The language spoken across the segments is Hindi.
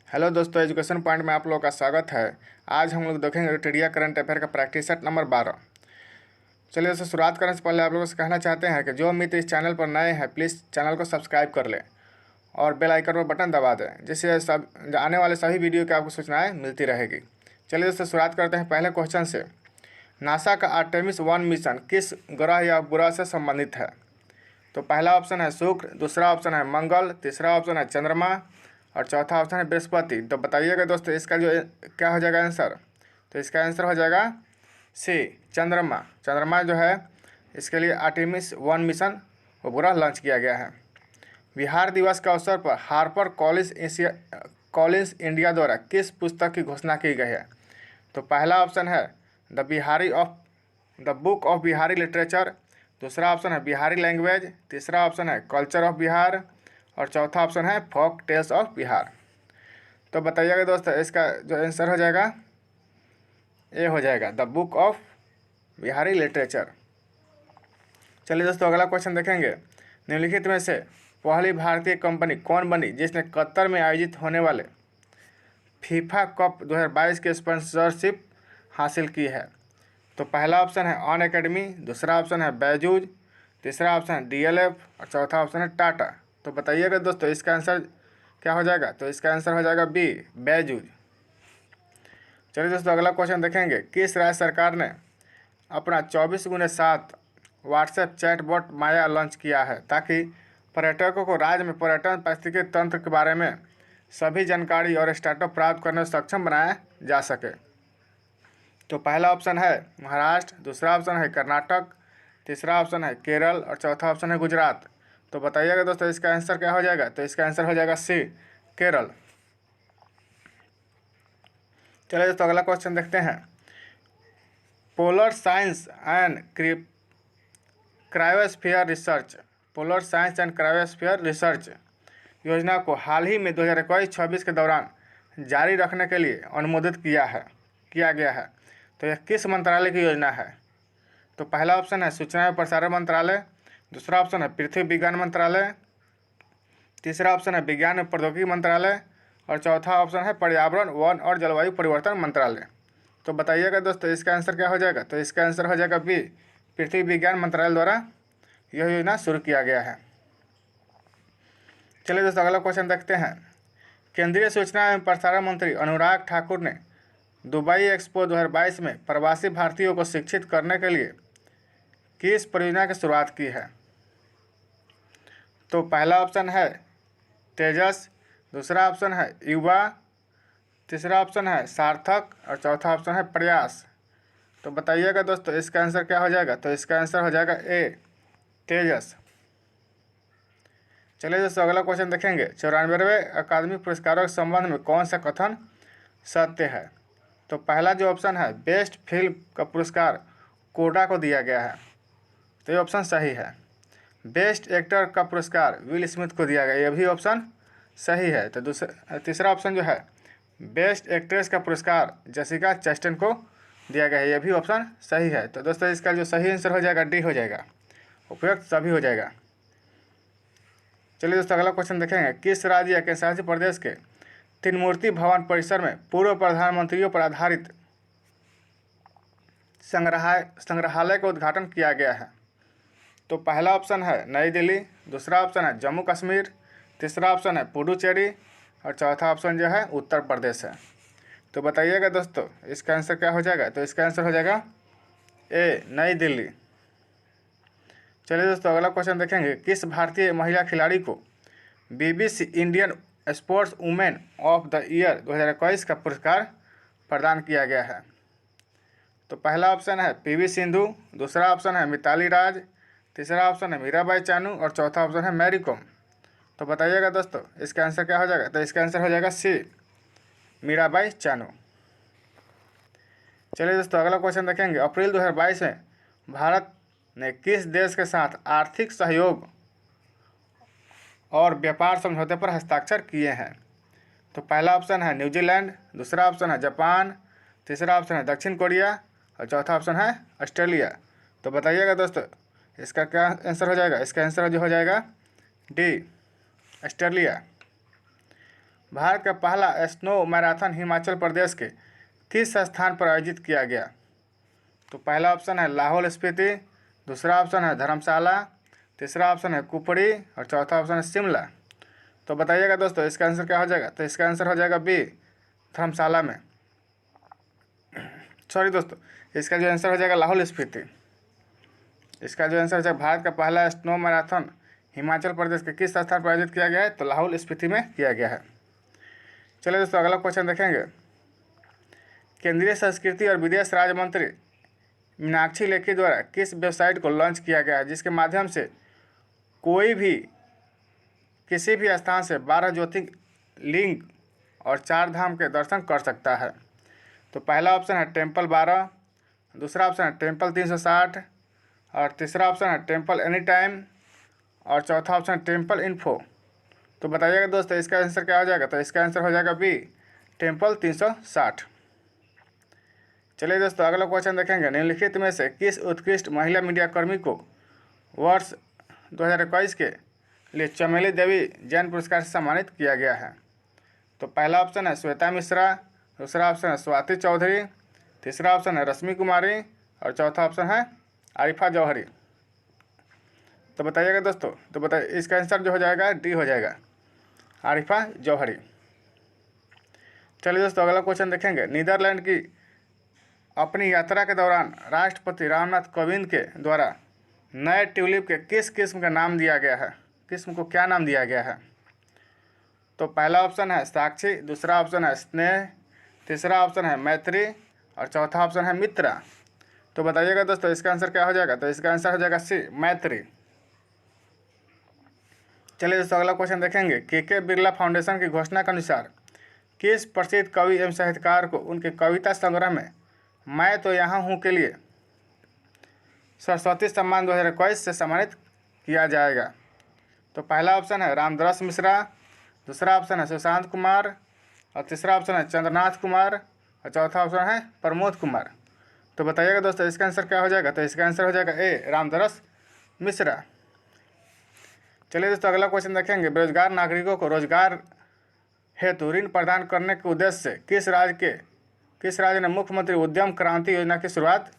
हेलो दोस्तों, एजुकेशन पॉइंट में आप लोगों का स्वागत है। आज हम लोग देखेंगे टिडिया करंट अफेयर का प्रैक्टिस सेट नंबर 12। चलिए दोस्तों, शुरुआत करने से पहले आप लोगों से कहना चाहते हैं कि जो मित्र इस चैनल पर नए हैं प्लीज़ चैनल को सब्सक्राइब कर लें और बेल आइकन पर बटन दबा दें, जिससे सब आने वाले सभी वीडियो की आपको सूचनाएँ मिलती रहेगी। चलिए दोस्तों, शुरुआत करते हैं पहले क्वेश्चन से। नासा का आर्टेमिस 1 मिशन किस ग्रह या उपग्रह से संबंधित है? तो पहला ऑप्शन है शुक्र, दूसरा ऑप्शन है मंगल, तीसरा ऑप्शन है चंद्रमा और चौथा ऑप्शन है बृहस्पति। तो बताइएगा दोस्तों, इसका जो क्या हो जाएगा आंसर? तो इसका आंसर हो जाएगा सी, चंद्रमा। चंद्रमा जो है इसके लिए आर्टेमिस 1 मिशन उपग्रह लॉन्च किया गया है। बिहार दिवस के अवसर पर हार्पर कॉलिंस इंडिया द्वारा किस पुस्तक की घोषणा की गई है? तो पहला ऑप्शन है the book of Bihari literature, दूसरा ऑप्शन है बिहारी लैंग्वेज, तीसरा ऑप्शन है कल्चर ऑफ बिहार और चौथा ऑप्शन है फोक टेल्स ऑफ बिहार। तो बताइएगा दोस्तों, इसका जो आंसर हो जाएगा ये हो जाएगा the book of Bihari literature. चलिए दोस्तों, अगला क्वेश्चन देखेंगे। निम्नलिखित में से पहली भारतीय कंपनी कौन बनी जिसने कतर में आयोजित होने वाले फीफा कप 2022 की स्पॉन्सरशिप हासिल की है? तो पहला ऑप्शन है ऑन एकेडमी, दूसरा ऑप्शन है बैजूज, तीसरा ऑप्शन है डीएलएफ और चौथा ऑप्शन है टाटा। तो बताइएगा दोस्तों, इसका आंसर क्या हो जाएगा? तो इसका आंसर हो जाएगा बी, बैजूज। चलिए दोस्तों, अगला क्वेश्चन देखेंगे। किस राज्य सरकार ने अपना 24x7 व्हाट्सएप चैटबॉट माया लॉन्च किया है ताकि पर्यटकों को राज्य में पर्यटन पारिस्थितिकी तंत्र के बारे में सभी जानकारी और स्टार्टअप प्राप्त करने में सक्षम बनाया जा सके? तो पहला ऑप्शन है महाराष्ट्र, दूसरा ऑप्शन है कर्नाटक, तीसरा ऑप्शन है केरल और चौथा ऑप्शन है गुजरात। तो बताइएगा दोस्तों, इसका आंसर क्या हो जाएगा? तो इसका आंसर हो जाएगा सी, केरल। चलिए दोस्तों, अगला क्वेश्चन देखते हैं। Polar science and cryosphere research योजना को हाल ही में 2021-26 के दौरान जारी रखने के लिए अनुमोदित किया गया है। तो यह किस मंत्रालय की योजना है? तो पहला ऑप्शन है सूचना एवं प्रसारण मंत्रालय, दूसरा ऑप्शन है पृथ्वी विज्ञान मंत्रालय, तीसरा ऑप्शन है विज्ञान एवं प्रौद्योगिकी मंत्रालय और चौथा ऑप्शन है पर्यावरण, वन और जलवायु परिवर्तन मंत्रालय। तो बताइएगा दोस्तों, इसका आंसर क्या हो जाएगा? तो इसका आंसर हो जाएगा बी, पृथ्वी विज्ञान मंत्रालय द्वारा यह योजना शुरू किया गया है। चलिए दोस्तों, अगला क्वेश्चन देखते हैं। केंद्रीय सूचना एवं प्रसारण मंत्री अनुराग ठाकुर ने दुबई एक्सपो 2022 में प्रवासी भारतीयों को शिक्षित करने के लिए किस परियोजना की शुरुआत की है? तो पहला ऑप्शन है तेजस, दूसरा ऑप्शन है युवा, तीसरा ऑप्शन है सार्थक और चौथा ऑप्शन है प्रयास। तो बताइएगा दोस्तों, इसका आंसर क्या हो जाएगा? तो इसका आंसर हो जाएगा ए, तेजस। चलिए दोस्तों, अगला क्वेश्चन देखेंगे। 94वें अकादमी पुरस्कारों के संबंध में कौन सा कथन सत्य है? तो पहला जो ऑप्शन है बेस्ट फिल्म का पुरस्कार कोडा को दिया गया है, तो ये ऑप्शन सही है। बेस्ट एक्टर का पुरस्कार विल स्मिथ को दिया गया, ये भी ऑप्शन सही है। तो तीसरा ऑप्शन जो है बेस्ट एक्ट्रेस का पुरस्कार जेसिका चेस्टन को दिया गया है, ये भी ऑप्शन सही है। तो दोस्तों, इसका जो सही आंसर हो जाएगा डी हो जाएगा, उपयुक्त सभी हो जाएगा। चलिए दोस्तों, अगला क्वेश्चन देखेंगे। किस राज्य या केंद्रशासित प्रदेश के तीनमूर्ति भवन परिसर में पूर्व प्रधानमंत्रियों पर आधारित संग्रहालय का उद्घाटन किया गया है? तो पहला ऑप्शन है नई दिल्ली, दूसरा ऑप्शन है जम्मू कश्मीर, तीसरा ऑप्शन है पुडुचेरी और चौथा ऑप्शन जो है उत्तर प्रदेश है। तो बताइएगा दोस्तों, इसका आंसर क्या हो जाएगा? तो इसका आंसर हो जाएगा ए, नई दिल्ली। चलिए दोस्तों, अगला क्वेश्चन देखेंगे। किस भारतीय महिला खिलाड़ी को BBC Indian sports women of the year 2021 का पुरस्कार प्रदान किया गया है? तो पहला ऑप्शन है PV सिंधु, दूसरा ऑप्शन है मिताली राज, तीसरा ऑप्शन है मीराबाई चानू और चौथा ऑप्शन है मैरी कॉम। तो बताइएगा दोस्तों, इसका आंसर क्या हो जाएगा? तो इसका आंसर हो जाएगा सी, मीराबाई चानू। चलिए दोस्तों, अगला क्वेश्चन देखेंगे। अप्रैल 2022 में भारत ने किस देश के साथ आर्थिक सहयोग और व्यापार समझौते पर हस्ताक्षर किए हैं? तो पहला ऑप्शन है न्यूजीलैंड, दूसरा ऑप्शन है जापान, तीसरा ऑप्शन है दक्षिण कोरिया और चौथा ऑप्शन है ऑस्ट्रेलिया। तो बताइएगा दोस्तों, इसका क्या आंसर हो जाएगा? इसका आंसर जो हो जाएगा डी, ऑस्ट्रेलिया। भारत का पहला स्नो मैराथन हिमाचल प्रदेश के किस स्थान पर आयोजित किया गया? तो पहला ऑप्शन है लाहौल स्पीति, दूसरा ऑप्शन है धर्मशाला, तीसरा ऑप्शन है कुपड़ी और चौथा ऑप्शन है शिमला। तो बताइएगा दोस्तों इसका आंसर क्या हो जाएगा? तो इसका आंसर हो जाएगा बी, धर्मशाला में। सॉरी दोस्तों, इसका जो आंसर हो जाएगा लाहौल स्पीति। इसका जो आंसर हो जाएगा भारत का पहला स्नो मैराथन हिमाचल प्रदेश के किस स्थान पर आयोजित किया गया है? तो लाहौल स्पीति में किया गया है। चलिए दोस्तों अगला क्वेश्चन देखेंगे। केंद्रीय संस्कृति और विदेश राज्य मंत्री मीनाक्षी लेखी द्वारा किस वेबसाइट को लॉन्च किया गया है जिसके माध्यम से कोई भी किसी भी स्थान से 12 ज्योतिर्लिंग और 4 धाम के दर्शन कर सकता है? तो पहला ऑप्शन है टेम्पल 12, दूसरा ऑप्शन है टेम्पल 360 और तीसरा ऑप्शन है टेम्पल एनी टाइम और चौथा ऑप्शन है टेम्पल इन्फो। तो बताइएगा दोस्तों इसका आंसर क्या हो जाएगा? तो इसका आंसर हो जाएगा बी, टेम्पल 360। चलिए दोस्तों अगला क्वेश्चन देखेंगे। निम्नलिखित में से किस उत्कृष्ट महिला मीडिया कर्मी को वर्ष 2021 के लिए चमेली देवी जैन पुरस्कार से सम्मानित किया गया है? तो पहला ऑप्शन है श्वेता मिश्रा, दूसरा ऑप्शन है स्वाति चौधरी, तीसरा ऑप्शन है रश्मि कुमारी और चौथा ऑप्शन है आरिफा जौहरी। तो बताइएगा दोस्तों। तो बताइए इसका आंसर जो हो जाएगा डी हो जाएगा, आरिफा जौहरी। चलिए दोस्तों अगला क्वेश्चन देखेंगे। नीदरलैंड की अपनी यात्रा के दौरान राष्ट्रपति रामनाथ कोविंद के द्वारा नए ट्यूलिप के किस किस्म का नाम दिया गया है? किस्म को क्या नाम दिया गया है? तो पहला ऑप्शन है साक्षी, दूसरा ऑप्शन है स्नेह, तीसरा ऑप्शन है मैत्री और चौथा ऑप्शन है मित्रा। तो बताइएगा दोस्तों इसका आंसर क्या हो जाएगा? तो इसका आंसर हो जाएगा सी, मैत्री। चलिए दोस्तों अगला क्वेश्चन देखेंगे। के बिरला फाउंडेशन की घोषणा के अनुसार किस प्रसिद्ध कवि एवं साहित्यकार को उनके कविता संग्रह में मैं तो यहाँ हूँ के लिए सरस्वती सम्मान 2021 से सम्मानित किया जाएगा? तो पहला ऑप्शन है रामदास मिश्रा, दूसरा ऑप्शन है सुशांत कुमार और तीसरा ऑप्शन है चंद्रनाथ कुमार और चौथा ऑप्शन है प्रमोद कुमार। तो बताइएगा दोस्तों इसका आंसर क्या हो जाएगा? तो इसका आंसर हो जाएगा ए, रामदास मिश्रा। चलिए दोस्तों अगला क्वेश्चन देखेंगे। बेरोजगार नागरिकों को रोजगार हेतु ऋण प्रदान करने के उद्देश्य से किस राज्य ने मुख्यमंत्री उद्यम क्रांति योजना की शुरुआत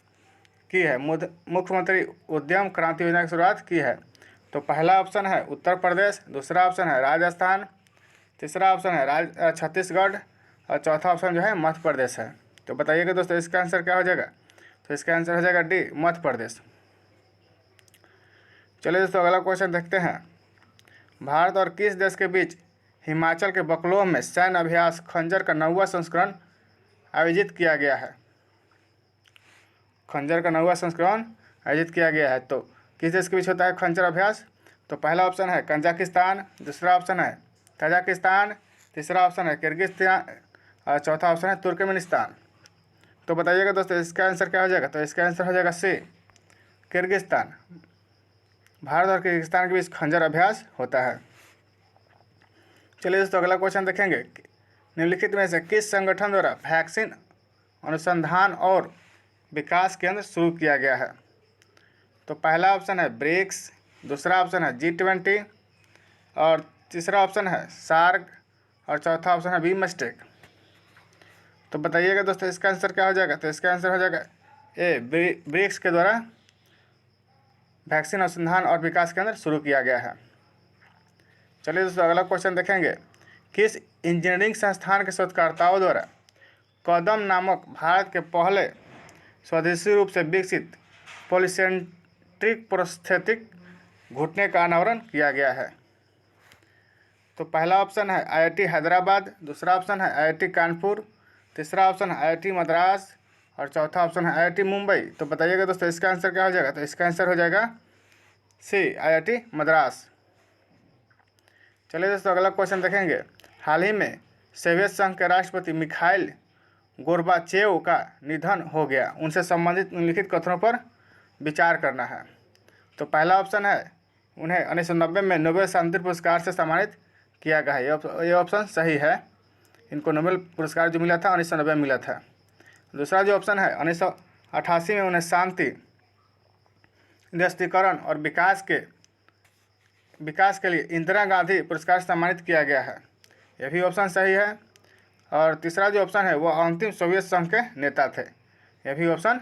की है? मुख्यमंत्री उद्यम क्रांति योजना की शुरुआत की है। तो पहला ऑप्शन है उत्तर प्रदेश, दूसरा ऑप्शन है राजस्थान, तीसरा ऑप्शन है छत्तीसगढ़ और चौथा ऑप्शन जो है मध्य प्रदेश है। तो बताइएगा दोस्तों इसका आंसर क्या हो जाएगा? तो इसका आंसर हो जाएगा डी, मध्य प्रदेश। चलिए दोस्तों अगला क्वेश्चन देखते हैं। भारत और किस देश के बीच हिमाचल के बकलोह में सैन्य अभ्यास खंजर का 9वां संस्करण आयोजित किया गया है? खंजर का 9वां संस्करण आयोजित किया गया है। तो किस देश के बीच होता है खंजर अभ्यास? तो पहला ऑप्शन है कजाकिस्तान, दूसरा ऑप्शन है तजाकिस्तान, तीसरा ऑप्शन है किर्गिस्तान और चौथा ऑप्शन है तुर्कमेनिस्तान। तो बताइएगा दोस्तों इसका आंसर क्या हो जाएगा? तो इसका आंसर हो जाएगा सी, किर्गिस्तान। भारत और किर्गिस्तान के बीच खंजर अभ्यास होता है। चलिए दोस्तों अगला क्वेश्चन देखेंगे। निम्नलिखित में से किस संगठन द्वारा वैक्सीन अनुसंधान और विकास केंद्र शुरू किया गया है? तो पहला ऑप्शन है ब्रिक्स, दूसरा ऑप्शन है G20 और तीसरा ऑप्शन है सार्क और चौथा ऑप्शन है बीमस्टेक। तो बताइएगा दोस्तों इसका आंसर क्या हो जाएगा? तो इसका आंसर हो जाएगा ए, ब्रिक्स के द्वारा वैक्सीन अनुसंधान और विकास केंद्र शुरू किया गया है। चलिए दोस्तों अगला क्वेश्चन देखेंगे। किस इंजीनियरिंग संस्थान के शोधकर्ताओं द्वारा कदम नामक भारत के पहले स्वदेशी रूप से विकसित पॉलीसेंट्रिक प्रोस्थेटिक घुटने का अनावरण किया गया है? तो पहला ऑप्शन है IIT हैदराबाद, दूसरा ऑप्शन है IIT कानपुर, तीसरा ऑप्शन है IIT मद्रास और चौथा ऑप्शन है IIT मुंबई। तो बताइएगा दोस्तों इसका आंसर क्या हो जाएगा? तो इसका आंसर हो जाएगा सी, IIT मद्रास। चलिए दोस्तों अगला क्वेश्चन देखेंगे। हाल ही में सोवियत संघ के राष्ट्रपति मिखाइल गोर्बाचेव का निधन हो गया, उनसे संबंधित निम्नलिखित कथनों पर विचार करना है। तो पहला ऑप्शन है उन्हें 1990 में नोबेल शांति पुरस्कार से सम्मानित किया गया है। ये ऑप्शन सही है। इनको नोबेल पुरस्कार जो मिला था 1990 में मिला था। दूसरा जो ऑप्शन है 1988 में उन्हें शांति, निरस्त्रीकरण और विकास के लिए इंदिरा गांधी पुरस्कार से सम्मानित किया गया है। यह भी ऑप्शन सही है। और तीसरा जो ऑप्शन है वो अंतिम सोवियत संघ के नेता थे, यह भी ऑप्शन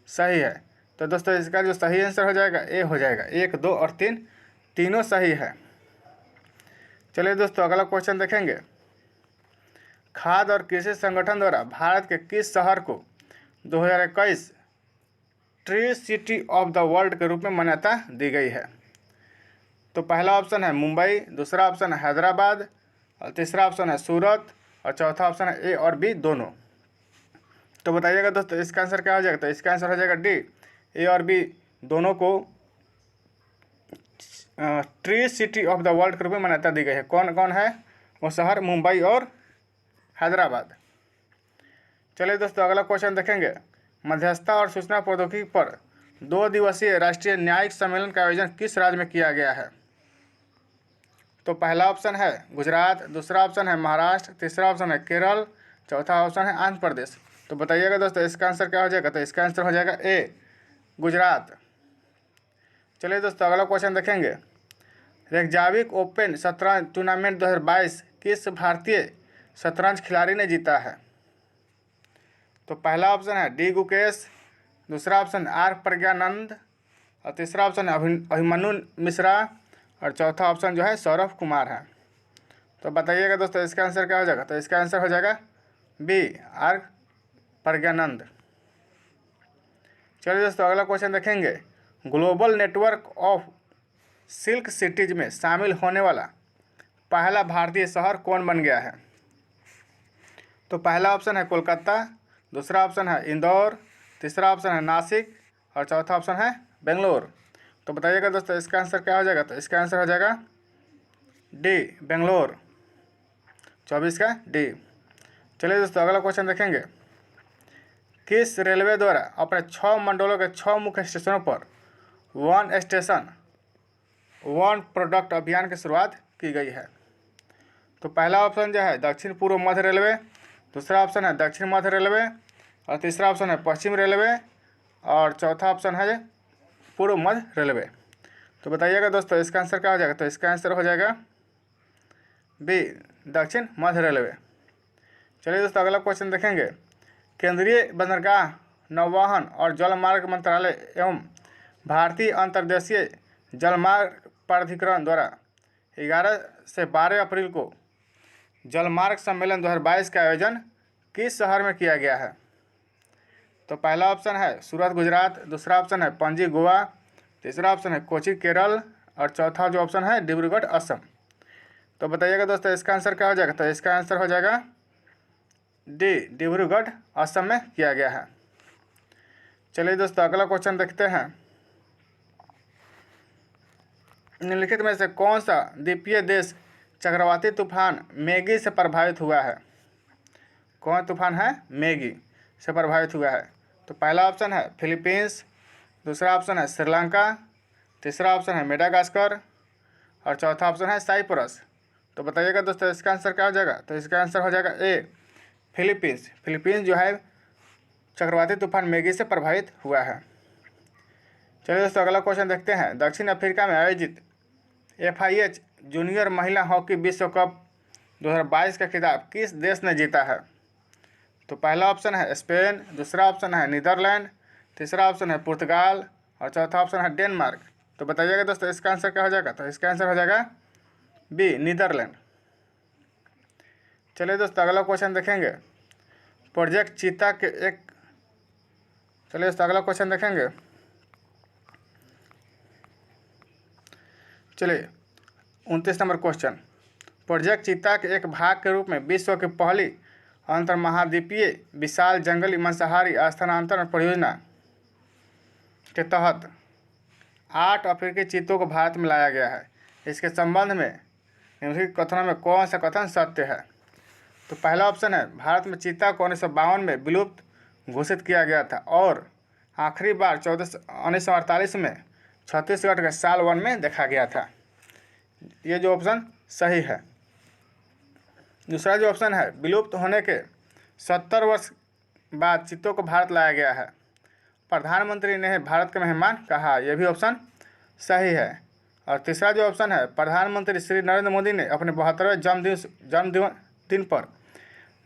सही है। तो दोस्तों इसका जो सही आंसर हो जाएगा ए हो जाएगा। 1, 2 और 3 तीनों सही है। चलिए दोस्तों अगला क्वेश्चन देखेंगे। खाद्य और कृषि संगठन द्वारा भारत के किस शहर को 2021 tree city of the world के रूप में मान्यता दी गई है? तो पहला ऑप्शन है मुंबई, दूसरा ऑप्शन है हैदराबाद, और तीसरा ऑप्शन है सूरत, और चौथा ऑप्शन है ए और बी दोनों। तो बताइएगा दोस्तों इसका आंसर क्या हो जाएगा? तो इसका आंसर हो जाएगा डी, ए और बी दोनों को tree city of the world के रूप में मान्यता दी गई है। कौन कौन है वो शहर? मुंबई और हैदराबाद। चलिए दोस्तों अगला क्वेश्चन देखेंगे। मध्यस्थता और सूचना प्रौद्योगिकी पर 2 दिवसीय राष्ट्रीय न्यायिक सम्मेलन का आयोजन किस राज्य में किया गया है? तो पहला ऑप्शन है गुजरात, दूसरा ऑप्शन है महाराष्ट्र, तीसरा ऑप्शन है केरल, चौथा ऑप्शन है आंध्र प्रदेश। तो बताइएगा दोस्तों इसका आंसर क्या हो जाएगा? तो इसका आंसर हो जाएगा ए, गुजरात। चलिए दोस्तों अगला क्वेश्चन देखेंगे। रेकजाविक ओपन शतरंज टूर्नामेंट 2022 किस भारतीय शतरंज खिलाड़ी ने जीता है? तो पहला ऑप्शन है डी गुकेश, दूसरा ऑप्शन आर प्रज्ञानंद, और तीसरा ऑप्शन है अभिमन्यु मिश्रा, और चौथा ऑप्शन जो है सौरभ कुमार है। तो बताइएगा दोस्तों इसका आंसर क्या हो जाएगा? तो इसका आंसर हो जाएगा बी, आर प्रज्ञानंद। चलिए दोस्तों अगला क्वेश्चन देखेंगे। Global network of silk cities में शामिल होने वाला पहला भारतीय शहर कौन बन गया है? तो पहला ऑप्शन है कोलकाता, दूसरा ऑप्शन है इंदौर, तीसरा ऑप्शन है नासिक, और चौथा ऑप्शन है बेंगलोर। तो बताइएगा दोस्तों इसका आंसर क्या हो जाएगा? तो इसका आंसर हो जाएगा डी, बेंगलोर। 24 का डी। चलिए दोस्तों अगला क्वेश्चन देखेंगे। किस रेलवे द्वारा अपने 6 मंडलों के 6 मुख्य स्टेशनों पर वन स्टेशन वन प्रोडक्ट अभियान की शुरुआत की गई है? तो पहला ऑप्शन जो है दक्षिण पूर्व मध्य रेलवे, दूसरा ऑप्शन है दक्षिण मध्य रेलवे, और तीसरा ऑप्शन है पश्चिम रेलवे, और चौथा ऑप्शन है पूर्व मध्य रेलवे। तो बताइएगा दोस्तों इसका आंसर क्या हो जाएगा? तो इसका आंसर हो जाएगा बी, दक्षिण मध्य रेलवे। चलिए दोस्तों अगला क्वेश्चन देखेंगे। केंद्रीय बंदरगाह, नौवहन और जलमार्ग मंत्रालय एवं भारतीय अंतर्देशीय जलमार्ग प्राधिकरण द्वारा 11 से 12 अप्रैल को जलमार्ग सम्मेलन 2022 का आयोजन किस शहर में किया गया है? तो पहला ऑप्शन है सूरत गुजरात, दूसरा ऑप्शन है पणजी गोवा, तीसरा ऑप्शन है कोची केरल, और चौथा जो ऑप्शन है डिब्रूगढ़ असम। तो बताइएगा दोस्तों इसका आंसर क्या हो जाएगा? तो इसका आंसर हो जाएगा डी, डिब्रूगढ़ असम में किया गया है। चलिए दोस्तों अगला क्वेश्चन देखते हैं। निम्नलिखित में से कौन सा द्वीपीय देश चक्रवाती तूफान मैगी से प्रभावित हुआ है? कौन तूफान है? मैगी से प्रभावित हुआ है। तो पहला ऑप्शन है फिलीपींस, दूसरा ऑप्शन है श्रीलंका, तीसरा ऑप्शन है मेडागास्कर, और चौथा ऑप्शन है साइप्रस। तो बताइएगा दोस्तों इसका आंसर क्या हो जाएगा? तो इसका आंसर हो जाएगा ए, फिलीपींस। फिलीपींस जो है चक्रवाती तूफान मैगी से प्रभावित हुआ है। चलिए दोस्तों अगला क्वेश्चन देखते हैं। दक्षिण अफ्रीका में आयोजित FIH जूनियर महिला हॉकी विश्व कप 2022 का खिताब किस देश ने जीता है? तो पहला ऑप्शन है स्पेन, दूसरा ऑप्शन है नीदरलैंड, तीसरा ऑप्शन है पुर्तगाल, और चौथा ऑप्शन है डेनमार्क। तो बताइएगा दोस्तों इसका आंसर क्या हो जाएगा? तो इसका आंसर हो जाएगा बी, नीदरलैंड। चलिए दोस्तों अगला क्वेश्चन देखेंगे। प्रोजेक्ट चीता के एक चलिए दोस्तों अगला क्वेश्चन देखेंगे। चलिए 29 नंबर क्वेश्चन। प्रोजेक्ट चीता के एक भाग के रूप में विश्व की पहली अंतर्महाद्वीपीय विशाल जंगली मांसाहारी स्थानांतरण परियोजना के तहत 8 अफ्रीकी चीतों को भारत में लाया गया है। इसके संबंध में निम्नलिखित कथनों में कौन सा कथन सत्य है? तो पहला ऑप्शन है भारत में चीता को 1952 में विलुप्त घोषित किया गया था और आखिरी बार 1948 में छत्तीसगढ़ के साल 1 में देखा गया था। ये जो ऑप्शन सही है। दूसरा जो ऑप्शन है विलुप्त होने के 70 वर्ष बाद चीतों को भारत लाया गया है। प्रधानमंत्री ने भारत का मेहमान कहा, यह भी ऑप्शन सही है। और तीसरा जो ऑप्शन है, प्रधानमंत्री श्री नरेंद्र मोदी ने अपने 72वें जन्मदिन पर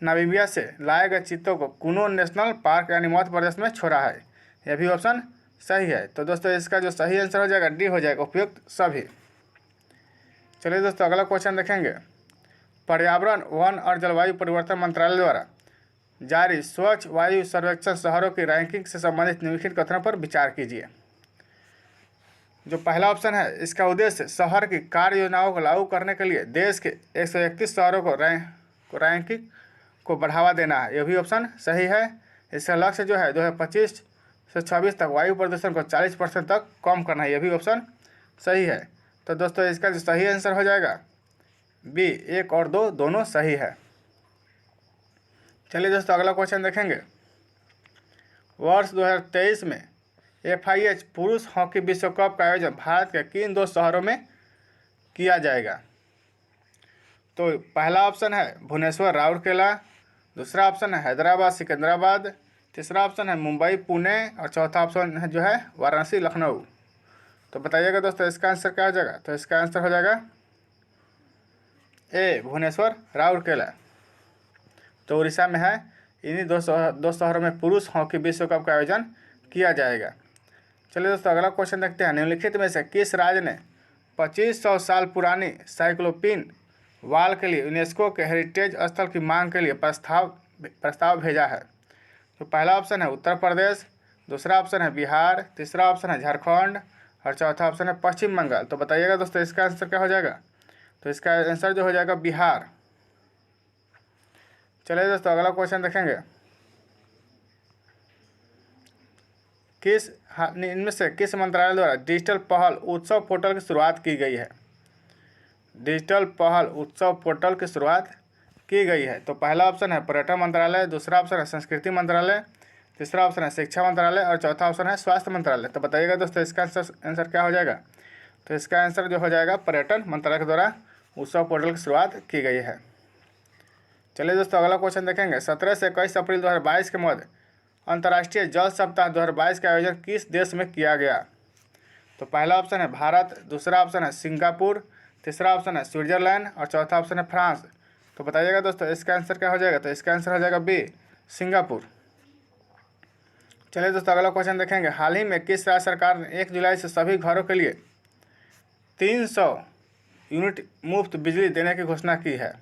नामीबिया से लाए गए चीतों को कुनो नेशनल पार्क यानी मध्य प्रदेश में छोड़ा है। यह भी ऑप्शन सही है। तो दोस्तों इसका जो सही आंसर हो जाएगा डी हो जाएगा, उपयुक्त सभी। चलिए दोस्तों अगला क्वेश्चन देखेंगे। पर्यावरण, वन और जलवायु परिवर्तन मंत्रालय द्वारा जारी स्वच्छ वायु सर्वेक्षण शहरों की रैंकिंग से संबंधित निम्नलिखित कथनों पर विचार कीजिए। जो पहला ऑप्शन है, इसका उद्देश्य शहर की कार्य योजनाओं को लागू करने के लिए देश के 131 शहरों को रैंकिंग को बढ़ावा देना है। यह भी ऑप्शन सही है। इसका लक्ष्य जो है 2025 से 26 तक वायु प्रदूषण को 40% तक कम करना है। यह भी ऑप्शन सही है। तो दोस्तों इसका जो सही आंसर हो जाएगा बी, 1 और 2 दोनों सही है। चलिए दोस्तों अगला क्वेश्चन देखेंगे। वर्ष 2023 में FIH पुरुष हॉकी विश्व कप का आयोजन भारत के किन 2 शहरों में किया जाएगा। तो पहला ऑप्शन है भुवनेश्वर राउरकेला, दूसरा ऑप्शन है हैदराबाद सिकंदराबाद, तीसरा ऑप्शन है मुंबई पुणे और चौथा ऑप्शन है जो है वाराणसी लखनऊ। तो बताइएगा दोस्तों इसका आंसर क्या हो जाएगा। तो इसका आंसर हो जाएगा ए, भुवनेश्वर राउरकेला। तो उड़ीसा में है। इन्हीं दो शहरों में पुरुष हॉकी विश्व कप का आयोजन किया जाएगा। चलिए दोस्तों अगला क्वेश्चन देखते हैं। निम्नलिखित में से किस राज्य ने 2500 साल पुरानी साइक्लोपीन वाल के लिए यूनेस्को के हेरिटेज स्थल की मांग के लिए प्रस्ताव भेजा है। तो पहला ऑप्शन है उत्तर प्रदेश, दूसरा ऑप्शन है बिहार, तीसरा ऑप्शन है झारखंड और चौथा ऑप्शन है पश्चिम बंगाल। तो बताइएगा दोस्तों इसका आंसर क्या हो जाएगा। तो इसका आंसर जो हो जाएगा बिहार। चलिए दोस्तों अगला क्वेश्चन देखेंगे। इनमें से किस मंत्रालय द्वारा डिजिटल पहल उत्सव पोर्टल की शुरुआत की गई है। डिजिटल पहल उत्सव पोर्टल की शुरुआत की गई है। तो पहला ऑप्शन है पर्यटन मंत्रालय, दूसरा ऑप्शन है संस्कृति मंत्रालय, तीसरा ऑप्शन है शिक्षा मंत्रालय और चौथा ऑप्शन है स्वास्थ्य मंत्रालय। तो बताइएगा दोस्तों इसका आंसर क्या हो जाएगा। तो इसका आंसर जो हो जाएगा पर्यटन मंत्रालय के द्वारा उत्सव पोर्टल की शुरुआत की गई है। चलिए दोस्तों अगला क्वेश्चन देखेंगे। 17 से 21 अप्रैल 2022 के मध्य अंतर्राष्ट्रीय जल सप्ताह 2022 का आयोजन किस देश में किया गया। तो पहला ऑप्शन है भारत, दूसरा ऑप्शन है सिंगापुर, तीसरा ऑप्शन है स्विट्जरलैंड और चौथा ऑप्शन है फ्रांस। तो बताइएगा दोस्तों इसका आंसर क्या हो जाएगा। तो इसका आंसर हो जाएगा बी, सिंगापुर। चलिए दोस्तों अगला क्वेश्चन देखेंगे। हाल ही में किस राज्य सरकार ने 1 जुलाई से सभी घरों के लिए 300 यूनिट मुफ्त बिजली देने की घोषणा की है।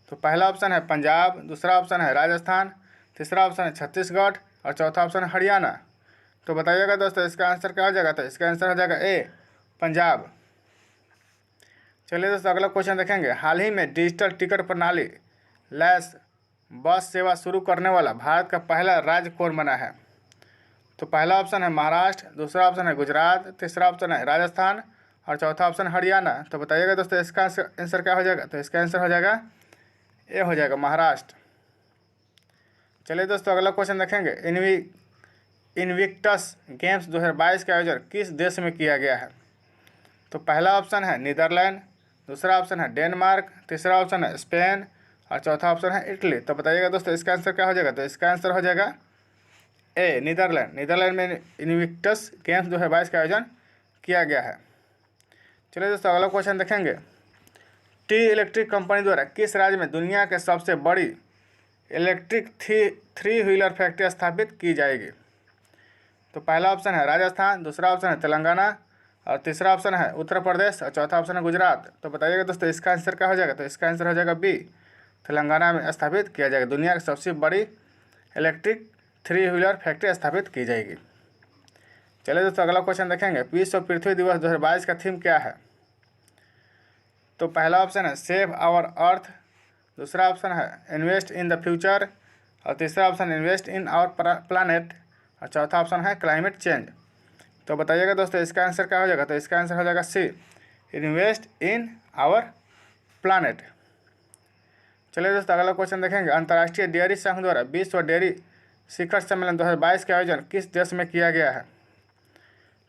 तो पहला ऑप्शन है पंजाब, दूसरा ऑप्शन है राजस्थान, तीसरा ऑप्शन है छत्तीसगढ़ और चौथा ऑप्शन है हरियाणा। तो बताइएगा दोस्तों इसका आंसर क्या हो जाएगा। तो इसका आंसर हो जाएगा ए, पंजाब। चलिए दोस्तों अगला क्वेश्चन देखेंगे। हाल ही में डिजिटल टिकट प्रणाली लैस बस सेवा शुरू करने वाला भारत का पहला राज्य कौन बना है। तो पहला ऑप्शन है महाराष्ट्र, दूसरा ऑप्शन है गुजरात, तीसरा ऑप्शन है राजस्थान और चौथा ऑप्शन हरियाणा। तो बताइएगा दोस्तों इसका आंसर क्या हो जाएगा। तो इसका आंसर हो जाएगा ए, हो जाएगा महाराष्ट्र। चलिए दोस्तों अगला क्वेश्चन देखेंगे। इनविक्टस गेम्स 2022 का आयोजन किस देश में किया गया है। तो पहला ऑप्शन है नीदरलैंड, दूसरा ऑप्शन है डेनमार्क, तीसरा ऑप्शन है स्पेन और चौथा ऑप्शन है इटली। तो बताइएगा दोस्तों इसका आंसर क्या हो जाएगा। तो इसका आंसर हो जाएगा ए, नीदरलैंड। नीदरलैंड में इनविक्टस गेम्स 2022 का आयोजन किया गया है। चलिए दोस्तों अगला क्वेश्चन देखेंगे। टी इलेक्ट्रिक कंपनी द्वारा किस राज्य में दुनिया के सबसे बड़ी इलेक्ट्रिक 3 व्हीलर फैक्ट्री स्थापित की जाएगी। तो पहला ऑप्शन है राजस्थान, दूसरा ऑप्शन है तेलंगाना और तीसरा ऑप्शन है उत्तर प्रदेश और चौथा ऑप्शन है गुजरात। तो बताइएगा दोस्तों इसका आंसर क्या हो जाएगा। तो इसका आंसर हो जाएगा बी, तेलंगाना में स्थापित किया जाएगा। दुनिया की सबसे बड़ी इलेक्ट्रिक 3 व्हीलर फैक्ट्री स्थापित की जाएगी। चलिए दोस्तों अगला क्वेश्चन देखेंगे। विश्व पृथ्वी दिवस 2022 का थीम क्या है। तो पहला ऑप्शन है सेव आवर अर्थ, दूसरा ऑप्शन है इन्वेस्ट इन द फ्यूचर और तीसरा option invest in our planet और चौथा ऑप्शन है क्लाइमेट चेंज। तो बताइएगा दोस्तों इसका आंसर क्या हो जाएगा। तो इसका आंसर हो जाएगा सी, इन्वेस्ट इन आवर प्लानेट। चलिए दोस्तों अगला क्वेश्चन देखेंगे। अंतर्राष्ट्रीय डेयरी संघ द्वारा विश्व डेयरी शिखर सम्मेलन 2022 का आयोजन किस देश में किया गया है।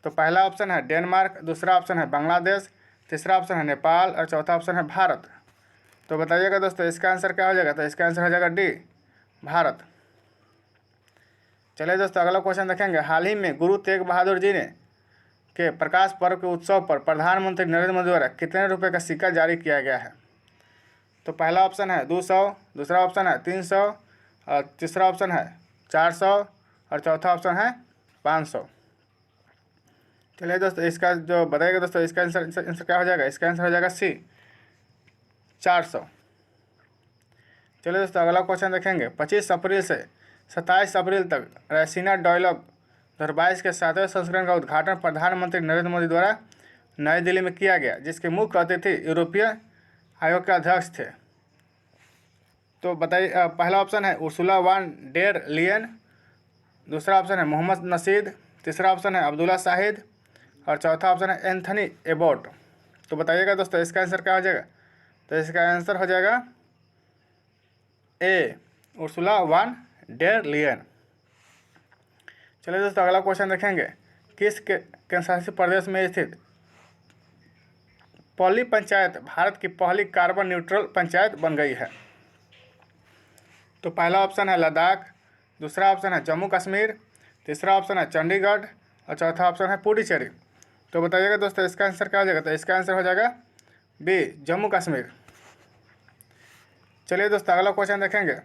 तो पहला ऑप्शन है डेनमार्क, दूसरा ऑप्शन है बांग्लादेश, तीसरा ऑप्शन है नेपाल और चौथा ऑप्शन है भारत। तो बताइएगा दोस्तों इसका आंसर क्या हो जाएगा। तो इसका आंसर हो जाएगा डी, भारत। चलिए दोस्तों अगला क्वेश्चन देखेंगे। हाल ही में गुरु तेग बहादुर जी ने के प्रकाश पर्व के उत्सव पर प्रधानमंत्री नरेंद्र मोदी द्वारा कितने रुपये का सिक्का जारी किया गया है? तो पहला ऑप्शन है 200, दूसरा ऑप्शन है 300, और तीसरा ऑप्शन है 400, और चौथा ऑप्शन है 500। चलिए दोस्तों, इसका जो बताइएगा दोस्तों, इसका आंसर क्या हो जाएगा? इसका आंसर हो जाएगा सी, 400। चलिए दोस्तों, अगला क्वेश्चन देखेंगे। 25 अप्रैल से 27 अप्रैल तक रैसीना डायलॉग 2022 के 7वें संस्करण का उद्घाटन प्रधानमंत्री नरेंद्र मोदी द्वारा नई दिल्ली में किया गया, जिसके मुख्य अतिथि यूरोपीय आयोग के अध्यक्ष थे। तो बताइए, पहला ऑप्शन है उर्सुला वान डेर लियन, दूसरा ऑप्शन है मोहम्मद नशीद, तीसरा ऑप्शन है अब्दुल्ला शाहिद, और चौथा ऑप्शन है एंथनी एबोट। तो बताइएगा दोस्तों, इसका आंसर क्या हो जाएगा? तो इसका आंसर हो जाएगा ए, उर्सुला वान डेर लियन। चलिए दोस्तों, अगला क्वेश्चन देखेंगे। किस केंद्र शासित प्रदेश में स्थित पौली पंचायत भारत की पहली कार्बन न्यूट्रल पंचायत बन गई है? तो पहला ऑप्शन है लद्दाख, दूसरा ऑप्शन है जम्मू कश्मीर, तीसरा ऑप्शन है चंडीगढ़, और चौथा ऑप्शन है पुडुचेरी। तो बताइएगा दोस्तों, इसका आंसर क्या हो जाएगा? तो इसका आंसर हो जाएगा बी, जम्मू कश्मीर। चलिए दोस्तों, अगला क्वेश्चन देखेंगे।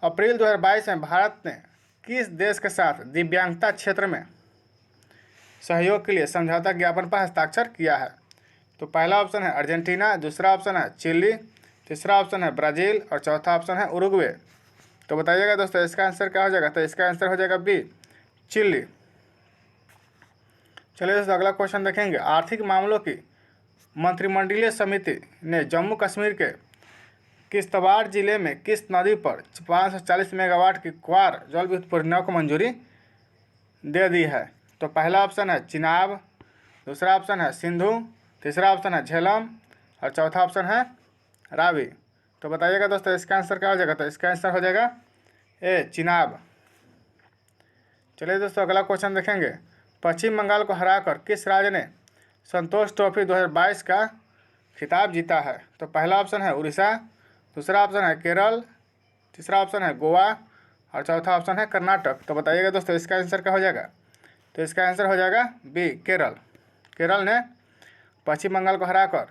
अप्रैल 2022 में भारत ने किस देश के साथ दिव्यांगता क्षेत्र में सहयोग के लिए समझौता ज्ञापन पर हस्ताक्षर किया है? तो पहला ऑप्शन है अर्जेंटीना, दूसरा ऑप्शन है चिली, तीसरा ऑप्शन है ब्राज़ील, और चौथा ऑप्शन है उरुग्वे। तो बताइएगा दोस्तों, इसका आंसर क्या हो जाएगा? तो इसका आंसर हो जाएगा बी, चिली। चलिए दोस्तों, अगला क्वेश्चन देखेंगे। आर्थिक मामलों की मंत्रिमंडलीय समिति ने जम्मू कश्मीर के किश्तवाड़ जिले में किस नदी पर 540 मेगावाट की क्वार जल विद्युत परियोजना को मंजूरी दे दी है? तो पहला ऑप्शन है चिनाब, दूसरा ऑप्शन है सिंधु, तीसरा ऑप्शन है झेलम, और चौथा ऑप्शन है रावी। तो बताइएगा दोस्तों, इसका आंसर क्या हो जाएगा? तो इसका आंसर हो जाएगा ए, चिनाब। चलिए दोस्तों, अगला क्वेश्चन देखेंगे। पश्चिम बंगाल को हराकर किस राज्य ने संतोष ट्रॉफी 2022 का खिताब जीता है? तो पहला ऑप्शन है उड़ीसा, दूसरा ऑप्शन है केरल, तीसरा ऑप्शन है गोवा, और चौथा ऑप्शन है कर्नाटक। तो बताइएगा दोस्तों, इसका आंसर क्या हो जाएगा? तो इसका आंसर हो जाएगा बी, केरल। केरल ने पश्चिम बंगाल को हराकर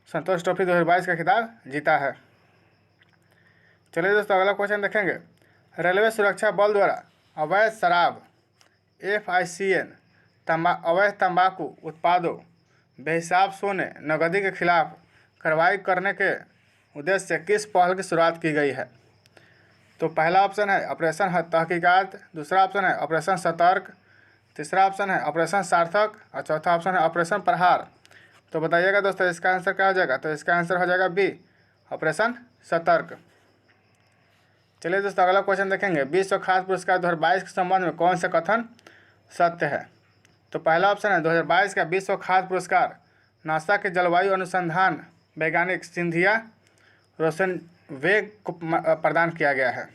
संतोष ट्रॉफी 2022 का खिताब जीता है। चलिए दोस्तों, अगला क्वेश्चन देखेंगे। रेलवे सुरक्षा बल द्वारा अवैध शराब, FICN, अवैध तंबाकू उत्पादों, बेहिसाब सोने, नकदी के खिलाफ कार्रवाई करने के उद्देश्य से किस पहल की शुरुआत की गई है? तो पहला ऑप्शन है ऑपरेशन तहकीकात, दूसरा ऑप्शन है ऑपरेशन सतर्क, तीसरा ऑप्शन है ऑपरेशन सार्थक, और चौथा ऑप्शन है ऑपरेशन प्रहार। तो बताइएगा दोस्तों, इसका आंसर क्या हो जाएगा? तो इसका आंसर हो जाएगा बी, ऑपरेशन सतर्क। चलिए दोस्तों, अगला क्वेश्चन देखेंगे। विश्व खाद्य पुरस्कार 2022 के संबंध में कौन सा कथन सत्य है? तो पहला ऑप्शन है 2022 का विश्व खाद्य पुरस्कार नासा के जलवायु अनुसंधान वैज्ञानिक सिंधिया रोसेनवेग को प्रदान किया गया है।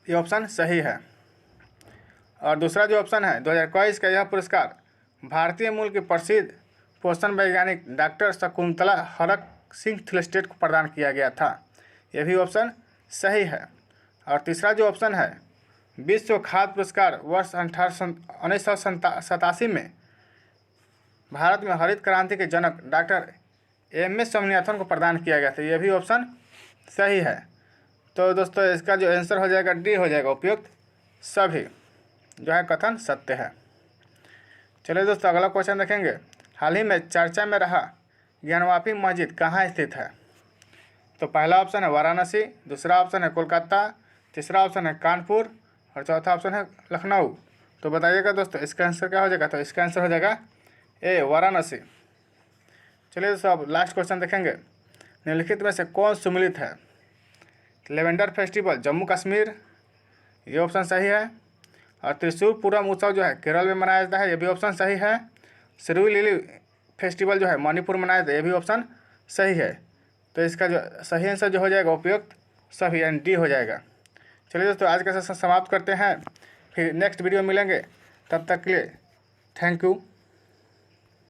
ये ऑप्शन सही है। और दूसरा जो ऑप्शन है 2021 का यह पुरस्कार भारतीय मूल के प्रसिद्ध पोषण वैज्ञानिक डॉक्टर शकुंतला हरक सिंह थिलस्टेट को प्रदान किया गया था। यह भी ऑप्शन सही है। और तीसरा जो ऑप्शन है विश्व खाद्य पुरस्कार वर्ष 1987 में भारत में हरित क्रांति के जनक डॉक्टर MS स्वामीनाथन को प्रदान किया गया था। यह भी ऑप्शन सही है। तो दोस्तों, इसका जो आंसर हो जाएगा डी हो जाएगा, उपयुक्त सभी जो है कथन सत्य है। चलिए दोस्तों, अगला क्वेश्चन देखेंगे। हाल ही में चर्चा में रहा ज्ञानवापी मस्जिद कहाँ स्थित है? तो पहला ऑप्शन है वाराणसी, दूसरा ऑप्शन है कोलकाता, तीसरा ऑप्शन है कानपुर, और चौथा ऑप्शन है लखनऊ। तो बताइएगा दोस्तों, इसका आंसर क्या हो जाएगा? तो इसका आंसर हो जाएगा ए, वाराणसी। चलिए दोस्तों, अब लास्ट क्वेश्चन देखेंगे। निम्नलिखित में से कौन सुमिलित है? लेवेंडर फेस्टिवल जम्मू कश्मीर, ये ऑप्शन सही है। और त्रिशूर पूरम उत्सव जो है केरल में मनाया जाता है, ये भी ऑप्शन सही है। सिरुई लिली फेस्टिवल जो है मणिपुर मनाया जाता है, ये भी ऑप्शन सही है। तो इसका जो सही आंसर जो हो जाएगा उपयुक्त सभी, यानी डी हो जाएगा। चलिए दोस्तों, आज का सेशन समाप्त करते हैं, फिर नेक्स्ट वीडियो मिलेंगे। तब तक के लिए थैंक यू।